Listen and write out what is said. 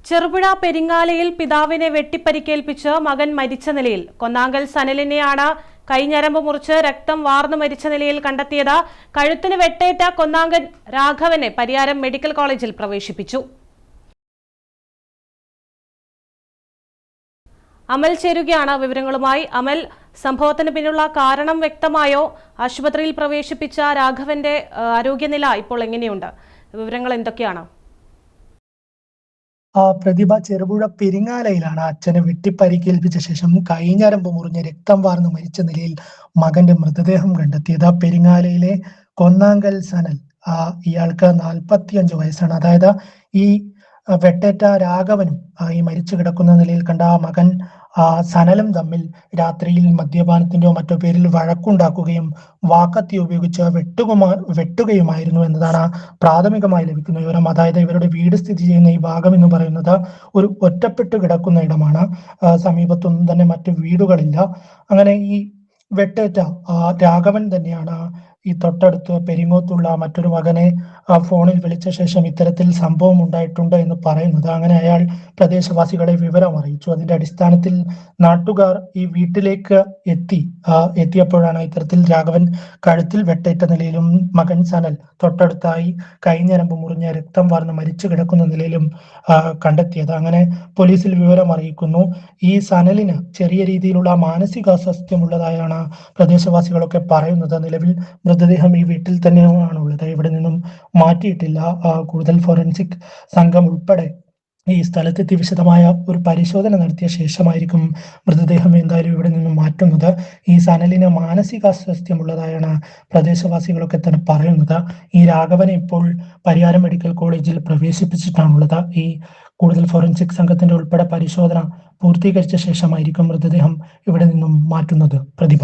ചെറുപുഴ പെരിങ്ങാലയിൽ പിതാവിനെ വെട്ടിപ്പരിക്കേൽപ്പിച്ച് മകൻ മരിച്ച നിലയിൽ. കൊന്നാങ്കൽ സനലിനെയാണ് കൈഞ്ഞരമ്പ് മുറിച്ച് രക്തം വാർന്നു മരിച്ച നിലയിൽ കണ്ടെത്തിയത്. കഴുത്തിന് വെട്ടേറ്റ കൊന്നാങ്കൽ രാഘവനെ പരിയാരം മെഡിക്കൽ കോളേജിൽ പ്രവേശിപ്പിച്ചു. അമൽ ചേരുകയാണ് വിവരങ്ങളുമായി. അമൽ, സംഭവത്തിന് പിന്നിലുള്ള കാരണം വ്യക്തമായോ? ആശുപത്രിയിൽ പ്രവേശിപ്പിച്ച രാഘവന്റെ ആരോഗ്യനില ഇപ്പോൾ എങ്ങനെയുണ്ട്? വിവരങ്ങൾ എന്തൊക്കെയാണ്? പ്രതിഭ ചെറുപുഴ പെരിങ്ങാലയിലാണ് അച്ഛനെ വെട്ടിപ്പരിക്കേൽപ്പിച്ച ശേഷം കൈഞ്ഞരമ്പ് മുറിഞ്ഞ് രക്തം വാർന്ന് മരിച്ച നിലയിൽ മകന്റെ മൃതദേഹം കണ്ടെത്തിയത്. പെരിങ്ങാലയിലെ കൊന്നാങ്കൽ സനൽ, ഇയാൾക്ക് 45 വയസ്സാണ്. അതായത് ഈ വെട്ടേറ്റ രാഘവനും ഈ മരിച്ചു കിടക്കുന്ന നിലയിൽ കണ്ട മകൻ സനലും തമ്മിൽ രാത്രിയിൽ മദ്യപാനത്തിന്റെയോ മറ്റോ പേരിൽ വഴക്കുണ്ടാക്കുകയും വാക്കത്തി ഉപയോഗിച്ച് വെട്ടുകയുമായിരുന്നു എന്നതാണ് പ്രാഥമികമായി ലഭിക്കുന്ന വിവരം. അതായത് ഇവരുടെ വീട് സ്ഥിതി ചെയ്യുന്ന ഈ ഭാഗം എന്ന് പറയുന്നത് ഒരു ഒറ്റപ്പെട്ട് കിടക്കുന്ന ഇടമാണ്. സമീപത്തൊന്നും തന്നെ മറ്റു വീടുകളില്ല. അങ്ങനെ ഈ വെട്ടേറ്റ രാഘവൻ തന്നെയാണ് ഈ തൊട്ടടുത്ത് പെരിങ്ങോത്തുള്ള മറ്റൊരു മകനെ ഫോണിൽ വിളിച്ച ശേഷം ഇത്തരത്തിൽ സംഭവം ഉണ്ടായിട്ടുണ്ട് എന്ന് പറയുന്നത്. അങ്ങനെ അയാൾ പ്രദേശവാസികളെ വിവരം അറിയിച്ചു. അതിന്റെ അടിസ്ഥാനത്തിൽ നാട്ടുകാർ ഈ വീട്ടിലേക്ക് എത്തിയപ്പോഴാണ് ഇത്തരത്തിൽ രാഘവൻ കഴുത്തിൽ വെട്ടേറ്റ നിലയിലും മകൻ സനൽ തൊട്ടടുത്തായി കൈഞ്ഞരമ്പ് മുറിഞ്ഞ രക്തം വാർന്ന് മരിച്ചു കിടക്കുന്ന നിലയിലും കണ്ടെത്തിയത്. അങ്ങനെ പോലീസിൽ വിവരം അറിയിക്കുന്നു. ഈ സനലിന് ചെറിയ രീതിയിലുള്ള മാനസികാസ്വാസ്ഥ്യമുള്ളതായാണ് പ്രദേശവാസികളൊക്കെ പറയുന്നത്. നിലവിൽ മൃതദേഹം ഈ വീട്ടിൽ തന്നെയാണ് ഉള്ളത്. ഇവിടെ നിന്നും മാറ്റിയിട്ടില്ല. കൂടുതൽ ഫോറൻസിക് സംഘം ഉൾപ്പെടെ ഈ സ്ഥലത്തെത്തി വിശദമായ ഒരു പരിശോധന നടത്തിയ ശേഷമായിരിക്കും മൃതദേഹം എന്തായാലും ഇവിടെ നിന്നും മാറ്റുന്നത്. ഈ സനലിന് മാനസികാസ്വാസ്ഥ്യമുള്ളതായാണ് പ്രദേശവാസികളൊക്കെ തന്നെ പറയുന്നത്. ഈ രാഘവനെ ഇപ്പോൾ പരിയാരം മെഡിക്കൽ കോളേജിൽ പ്രവേശിപ്പിച്ചിട്ടാണുള്ളത്. ഈ കൂടുതൽ ഫോറൻസിക് സംഘത്തിന്റെ ഉൾപ്പെടെ പരിശോധന പൂർത്തീകരിച്ച ശേഷമായിരിക്കും മൃതദേഹം ഇവിടെ നിന്നും മാറ്റുന്നത്. പ്രതിഭ.